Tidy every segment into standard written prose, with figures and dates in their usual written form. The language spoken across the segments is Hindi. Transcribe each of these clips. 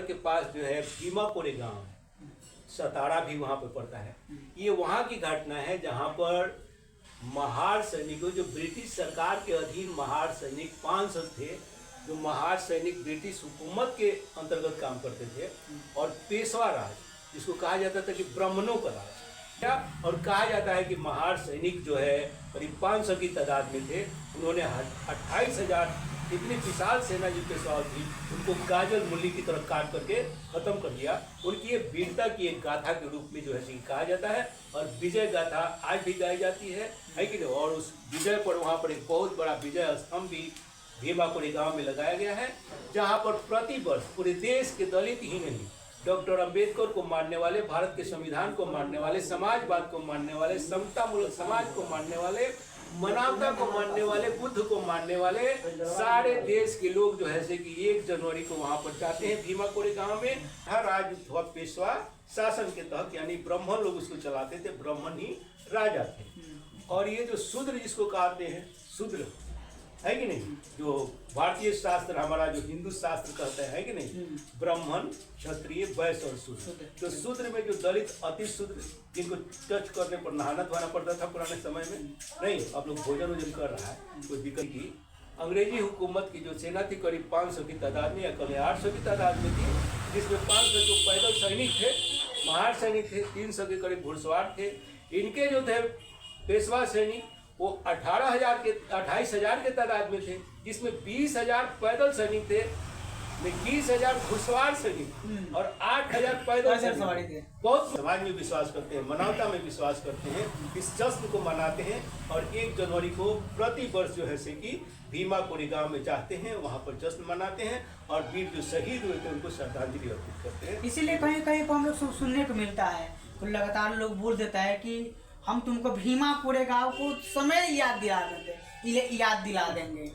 शहर के पास जो है भीमापुरे गांव है, सतारा भी वहां पर पड़ता है। ये वहां की घटना है जहां पर महार सैनिकों, जो ब्रिटिश सरकार के अधीन महार सैनिक 500 थे, जो महार सैनिक ब्रिटिश हुकूमत के अंतर्गत काम करते थे, और पेशवा राज जिसको कहा जाता था कि ब्राह्मणों का राज, और कहा जाता है कि महार सैनिक जो है करीब 500 की तादाद में थे। उन्होंने 28,000 इतनी विशाल सेना जो पेशवा थी उनको गाजर मूली की तरफ काट करके खत्म कर दिया। उनकी ये वीरता की एक गाथा के रूप में जो है कहा जाता है, और विजय गाथा आज भी गाई जाती है कि नहीं। और उस विजय पर वहाँ पर एक बहुत बड़ा विजय स्तंभ भी भीमापुरे गांव में लगाया गया है, जहाँ पर प्रतिवर्ष पूरे देश के दलित ही नहीं, डॉक्टर अंबेडकर को मानने वाले, भारत के संविधान को मानने वाले, समाजवाद को मानने वाले, समता मूलक समाज को मानने वाले, मानवता को मानने वाले, बुद्ध को मानने वाले सारे देश के लोग जो है कि 1 जनवरी को वहां पर जाते हैं भीमापुरे गांव में। हर राज पेशवा शासन के तहत, यानी ब्राह्मण लोग उसको चलाते थे, ब्राह्मण ही राजा थे। और ये जो शूद्र जिसको कहते हैं, शूद्र है कि नहीं, जो भारतीय शास्त्र हमारा जो हिंदू शास्त्र कहते हैं, है कि नहीं, ब्राह्मण, क्षत्रिय, वैश्य और शूद्र। तो शूद्र में जो दलित, अति शूद्र, जिनको टच करने पर नहाना धोना पड़ता था पुराने समय में, नहीं, अब लोग भोजन वोजन कर रहा है, कोई दिक्कत की। अंग्रेजी हुकूमत की जो सेना थी करीब 500 की तादाद में, या कभी 800 की तादाद में थी, जिसमें 500 जो पैदल सैनिक थे, महार सैनिक थे, 300 के करीब घुड़सवार थे। इनके जो थे पेशवा सैनिक वो 28,000 के तादाद में थे, जिसमें 20,000 पैदल सैनिक थे, 20,000 घुड़सवार सैनिक और 8,000 पैदल सवारी थे। बहुत समाज में विश्वास करते हैं, मानवता में विश्वास करते हैं, इस जश्न को मनाते हैं। और 1 जनवरी को प्रति वर्ष जो है कि भीमापुरे गांव में जाते हैं, वहां पर जश्न मनाते हैं, और वीर जो शहीद हुए थे उनको श्रद्धांजलि अर्पित करते हैं। इसीलिए कहीं कहीं को हम लोग सुनने को मिलता है, तो लगातार लोग बोल देता है कि हम तुमको भीमापुरे गांव को समय याद दिला देंगे।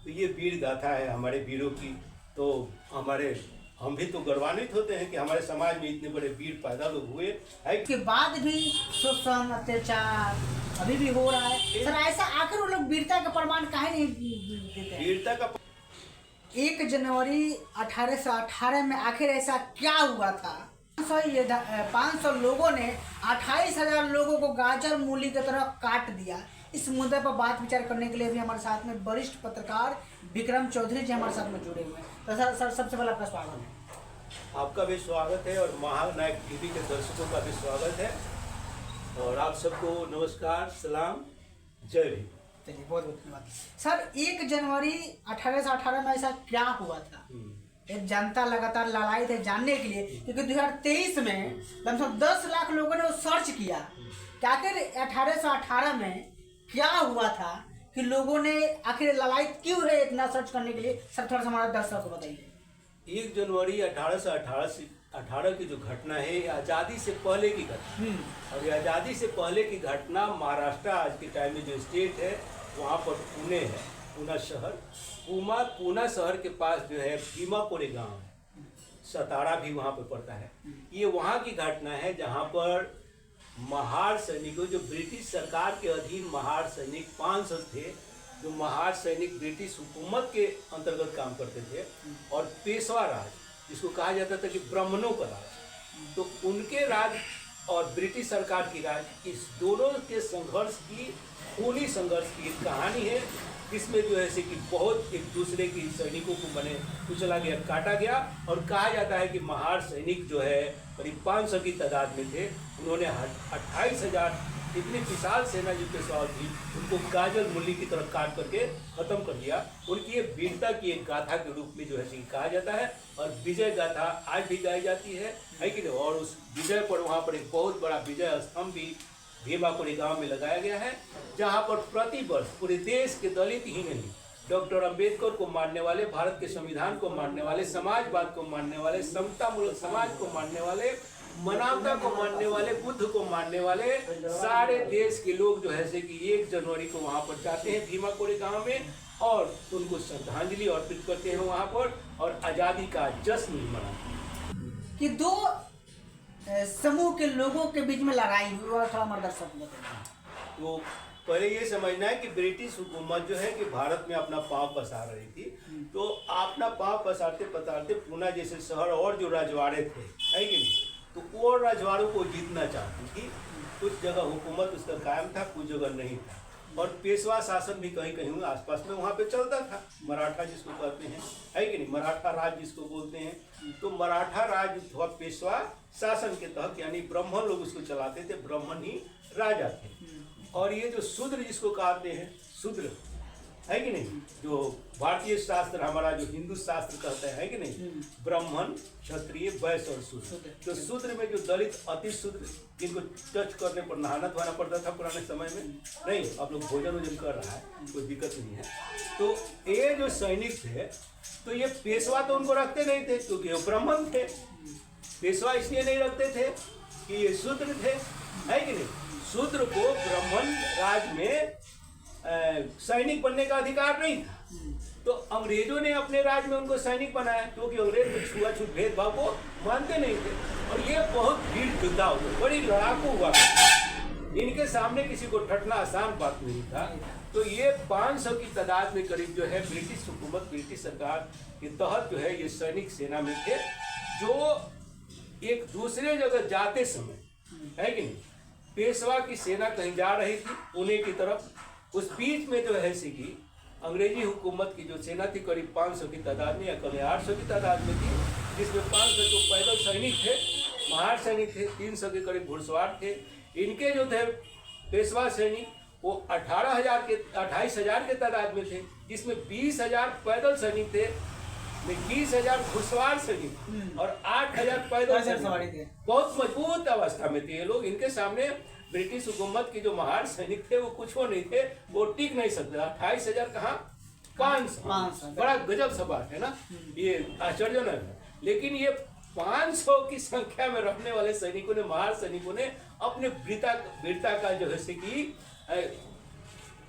तो ये वीर गाथा है हमारे वीरों की। तो हम भी तो गौरवान्वित होते हैं कि हमारे समाज में इतने बड़े वीर पैदा लोग हुए है। के बाद भी शोषण, अत्याचार अभी भी हो रहा है सर। ऐसा आखिर वो लोग वीरता का प्रमाण काहे नहीं देते? वीरता का 1 जनवरी 1818 में आखिर ऐसा क्या हुआ था? 500 लोगों ने 28,000 लोगों को गाजर मूली की तरह काट दिया। इस मुद्दे पर बात विचार करने के लिए भी हमारे साथ में वरिष्ठ पत्रकार विक्रम चौधरी जी हमारे साथ में जुड़े हुए हैं। तो सर सबसे पहले आपका स्वागत है। आपका भी स्वागत है, और महानायक टीवी के दर्शकों का भी स्वागत है, और आप सबको नमस्कार, सलाम, जय भीम। चलिए, बहुत बहुत धन्यवाद सर। 1 जनवरी 1818 में ऐसा क्या हुआ था? एक जनता लगातार लड़ाई थे जानने के लिए, क्योंकि 2023 में लगभग 10 लाख लोगों ने वो सर्च किया कि आखिर 1818 में क्या हुआ था, कि लोगों ने आखिर लड़ाई क्यों है इतना सर्च करने के लिए। सर थोड़ा सा हमारे दर्शकों को बताइए। 1 जनवरी 1818 की जो घटना है, ये आज़ादी से पहले की घटना, और ये आज़ादी से पहले की घटना महाराष्ट्र आज के टाइम में जो स्टेट है वहाँ पर पुणे है, पूना शहर, पूना शहर के पास जो है भीमापुरे गांव है, सतारा भी वहां पर पड़ता है। ये वहां की घटना है जहां पर महार सैनिकों, जो ब्रिटिश सरकार के अधीन महार सैनिक 500 थे, जो महार सैनिक ब्रिटिश हुकूमत के अंतर्गत काम करते थे, और पेशवा राज जिसको कहा जाता था कि ब्राह्मणों का राज, तो उनके राज और ब्रिटिश सरकार की राज, इस दोनों के संघर्ष की, खूनी संघर्ष की एक कहानी है, जिसमें जो है कि बहुत एक दूसरे की सैनिकों को बने कुचला गया, काटा गया। और कहा जाता है कि महार सैनिक जो है करीब 500 की तादाद में थे। उन्होंने 28,000 इतनी विशाल सेना जो पेशवा थी उनको गाजर मूली की तरफ काट करके खत्म कर दिया। उनकी ये वीरता की एक गाथा के रूप में जो है कहा जाता है, और विजय गाथा आज भी गाई जाती है कि नहीं। और उस विजय पर वहाँ पर एक बहुत बड़ा विजय स्तंभ भी भीमापुरे गांव में लगाया गया है, जहां पर प्रति वर्ष पूरे देश के दलित ही नहीं, डॉक्टर अंबेडकर को मानने वाले, भारत के संविधान को मानने वाले, समाजवाद को मानने वाले, समता मूलक समाज को मानने वाले, मानवता को मानने वाले, बुद्ध को मानने वाले सारे देश के लोग जो है कि 1 जनवरी को वहां पर जाते हैं भीमापुरे गांव में, और उनको श्रद्धांजलि अर्पित करते हैं वहां पर, और आज़ादी का जश्न मनाते हैं। कि 2 समूह के लोगों के बीच में लड़ाई हुई, और थोड़ा हमारे दर्शक तो पहले ये समझना है कि ब्रिटिश हुकूमत जो है कि भारत में अपना पांव पसार रही थी, तो अपना पांव पसारते पसारते पूना जैसे शहर और जो रजवाड़े थे, है कि नहीं, तो वो रजवाड़ों को जीतना चाहती थी। कुछ जगह हुकूमत उसका कायम था, कुछ जगह नहीं था, और पेशवा शासन भी कहीं कहीं आसपास में वहाँ पे चलता था। मराठा जिसको कहते हैं, है कि नहीं, मराठा राज जिसको बोलते हैं, तो मराठा राज अथवा पेशवा शासन के तहत यानी ब्राह्मण लोग उसको चलाते थे, ब्राह्मण ही राजा थे। और ये जो शूद्र जिसको कहते हैं, शूद्र, है कि नहीं, जो भारतीय शास्त्र हमारा जो हिंदू शास्त्र कहता है कि नहीं, ब्राह्मण, क्षत्रिय, वैश्य और शूद्र। तो शूद्र में जो दलित, अति शूद्र, जिनको टच करने पर नहाना धोना पड़ता था पुराने समय में, नहीं, आप लोग भोजन वोजन कर रहा है, कोई दिक्कत नहीं है। तो ये जो सैनिक थे, तो ये पेशवा तो उनको रखते नहीं थे क्योंकि वो ब्राह्मण थे। पेशवा इसलिए नहीं रखते थे कि ये शूद्र थे, है कि नहीं। शूद्र को ब्राह्मण राज में सैनिक बनने का अधिकार नहीं था, तो अंग्रेजों ने अपने राज में उनको सैनिक बनाया, क्योंकि अंग्रेज तो छुआछूत भेदभाव को मानते नहीं थे। और ये बहुत भीड़ योद्धा होते, बड़ी लड़ाकू हुआ, इनके सामने किसी को ठटना आसान बात नहीं था। तो ये 500 की तादाद में करीब जो है ब्रिटिश हुकूमत, ब्रिटिश सरकार के तहत जो है ये सैनिक सेना में थे, जो एक दूसरे जगह जाते समय, है कि नहीं, पेशवा की सेना कहीं जा रही थी पुणे की तरफ, उस बीच में जो है कि अंग्रेजी हुकूमत की जो सेना थी करीब 500 की तादाद में या करीब 800 की तादाद में थी, जिसमें 500 तो पैदल सैनिक थे, महार सैनिक थे, 300 के करीब घुड़सवार थे। इनके जो थे पेशवा सैनिक वो 28,000 के तादाद में थे, जिसमें 20,000 पैदल सैनिक थे, 20,000 घुड़सवार सैनिक और 8,000 पैदल सैनिक थे। बहुत मजबूत अवस्था में थे ये लोग। इनके सामने ब्रिटिश हुकूमत के जो महार सैनिक थे वो कुछ हो नहीं थे, वो टिक नहीं सकते। 28,000 कहाँ, 500, बड़ा गजब सा बात है ना, ये आश्चर्यजनक है। लेकिन ये 500 की संख्या में रहने वाले सैनिकों ने, महार सैनिकों ने अपने वीरता का जो है कि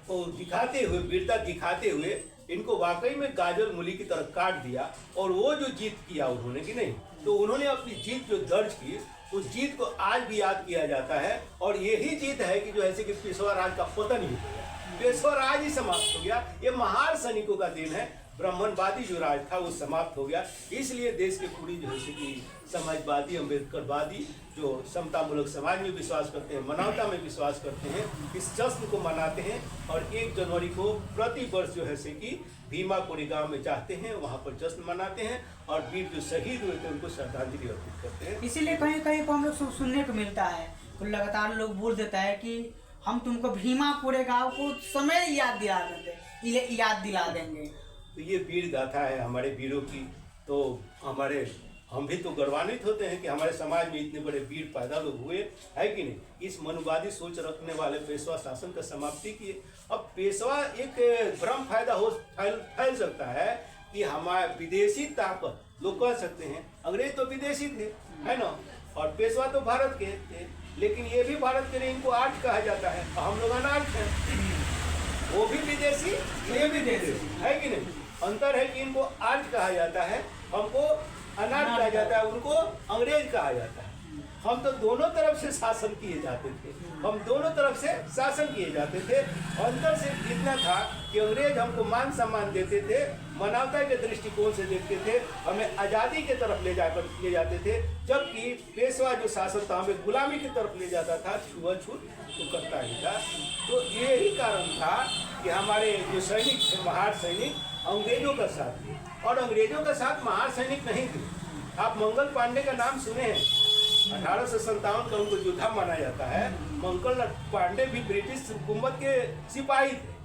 दिखाते हुए, वीरता दिखाते हुए इनको वाकई में गाजर मूली की तरह काट दिया। और वो जो जीत किया उन्होंने कि नहीं, तो उन्होंने अपनी जीत जो दर्ज की, उस जीत को आज भी याद किया जाता है। और यही जीत है कि जो ऐसे कि पेशवा राज का पतन ही हो गया, पेशवा राज ही समाप्त हो गया। ये महार सैनिकों का दिन है। ब्राह्मणवादी जो राज था वो समाप्त हो गया। इसलिए देश के पूरी जो है कि समाजवादी, अम्बेडकरवादी जो समतामूलक समाज में विश्वास करते हैं, मानवता में विश्वास करते हैं, इस जश्न को मनाते हैं। और 1 जनवरी को प्रति वर्ष जो है कि भीमा कोरेगांव में जाते हैं, वहाँ पर जश्न मनाते हैं और वीर जो शहीद हुए थे उनको श्रद्धांजलि अर्पित करते हैं। इसीलिए कहीं कहीं को हम लोग सुनने को मिलता है, तो लगातार लोग बोल देता है कि हम तुमको भीमा कोरेगांव को समय याद दिला देंगे। तो ये वीर गाथा है हमारे वीरों की। तो हम भी तो गौरवान्वित होते हैं कि हमारे समाज में इतने बड़े वीर पैदा लोग हुए, है कि नहीं। इस मनुवादी सोच रखने वाले पेशवा शासन का समाप्ति किए। अब पेशवा एक भ्रम फायदा फैल सकता है कि हमारे विदेशी ताकत, लोग कह सकते हैं अंग्रेज तो विदेशी थे, है ना, और पेशवा तो भारत के थे, लेकिन ये भी भारत के नहीं, इनको आर्ट कहा जाता है, हम लोग अनार्ट हैं। वो भी विदेशी, ये भी विदेशी, है कि नहीं। अंतर है कि इनको आर्ट कहा जाता है, हमको अनार्ट कहा जाता है, उनको अंग्रेज कहा जाता है। हम तो दोनों तरफ से शासन किए जाते थे, हम दोनों तरफ से शासन किए जाते थे। अंतर सिर्फ इतना था कि अंग्रेज हमको मान सम्मान देते थे, मानवता के दृष्टिकोण से देखते थे, हमें आज़ादी के तरफ ले जाते थे, जबकि पेशवा जो शासन था हमें गुलामी की तरफ ले जाता था, छुआछूत तो करता ही था। तो यही कारण था कि हमारे जो सैनिक थे, महार सैनिक, अंग्रेजों का साथ थे। और अंग्रेजों का साथ महार सैनिक नहीं थे। आप मंगल पांडे का नाम सुने हैं, 1857 का उनको योद्धा माना जाता है। मंगल पांडे भी ब्रिटिश हुकूमत के सिपाही थे।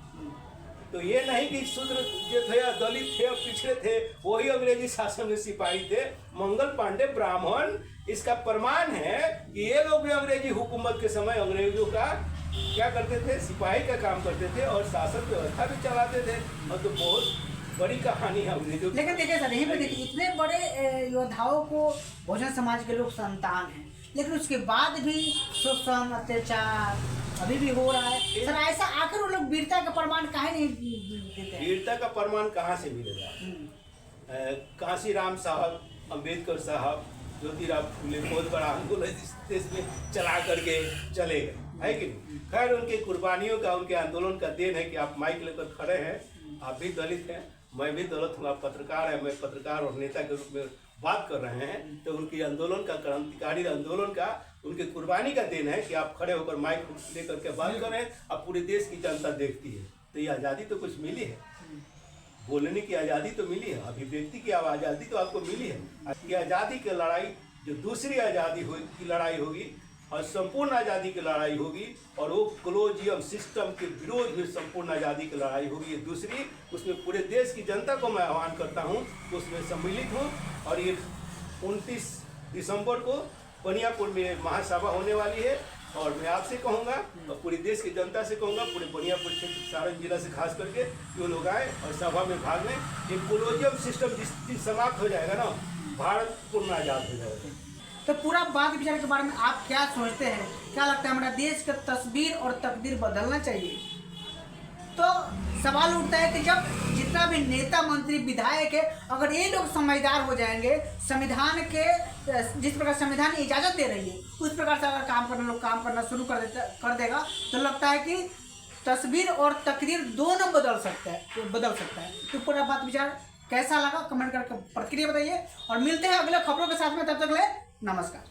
तो ये नहीं कि शूद्र जो थे, दलित थे, पिछड़े थे, वही अंग्रेजी शासन में सिपाही थे। मंगल पांडे ब्राह्मण, इसका प्रमाण है कि ये लोग भी अंग्रेजी हुकूमत के समय अंग्रेजों का क्या करते थे, सिपाही का काम करते थे और शासन व्यवस्था भी चलाते थे। और तो बहुत बड़ी कहानी है अंग्रेजों की। लेकिन देखिए सर, यहीं पे देखिए इतने बड़े योद्धाओं को बहुजन समाज के लोग संतान हैं, लेकिन उसके बाद भी शोषण, अत्याचार अभी भी हो रहा है। सर ऐसा आखिर वो लोग वीरता का प्रमाण काहे नहीं देते? वीरता का प्रमाण कहाँ से मिलेगा? कांशीराम साहब, अम्बेडकर साहब, ज्योतिराव फूले बहुत बड़ा आंदोलन इस देश में चला करके चले गए। है कि नहीं। खैर उनकी कुर्बानियों का, उनके आंदोलन का देन है कि आप माइक लेकर खड़े हैं। आप भी दलित हैं, मैं भी दलित हूँ, आप पत्रकार हैं, मैं पत्रकार और नेता के रूप में बात कर रहे हैं। तो उनकी आंदोलन का, क्रांतिकारी आंदोलन का, उनकी कुर्बानी का देन है कि आप खड़े होकर माइक लेकर के बात कर रहे हैं। अब पूरे देश की जनता देखती है। तो ये आज़ादी तो कुछ मिली है, बोलने की आज़ादी तो मिली है, अभिव्यक्ति की आज़ादी तो आपको मिली है। ये आज़ादी की लड़ाई जो दूसरी आज़ादी की लड़ाई होगी और संपूर्ण आज़ादी की लड़ाई होगी, और वो कॉलोजियम सिस्टम के विरोध में संपूर्ण आज़ादी की लड़ाई होगी, ये दूसरी। उसमें पूरे देश की जनता को मैं आह्वान करता हूँ, उसमें सम्मिलित हूँ। और ये 29 दिसंबर को बनियापुर में महासभा होने वाली है। और मैं आपसे कहूँगा और पूरे देश की जनता से कहूँगा, पूरे बनियापुर क्षेत्र सारण जिला से खास करके, कि वो लोग आए और सभा में भाग लें। ये कॉलोजियम सिस्टम जिस दिन समाप्त हो जाएगा ना, भारत पूर्ण आज़ाद हो जाएगा। तो पूरा वाद विचार के बारे में आप क्या सोचते हैं? क्या लगता है हमारा देश का तस्वीर और तकदीर बदलना चाहिए? तो सवाल उठता है कि जब जितना भी नेता, मंत्री, विधायक है, अगर ये लोग समझदार हो जाएंगे, संविधान के जिस प्रकार संविधान इजाज़त दे रही है उस प्रकार से अगर काम करना शुरू कर देगा, तो लगता है कि तस्वीर और तकदीर दोनों बदल सकता है। तो पूरा बात विचार कैसा लगा कमेंट करके प्रतिक्रिया बताइए, और मिलते हैं अगले खबरों के साथ में। तब तक ले नमस्कार।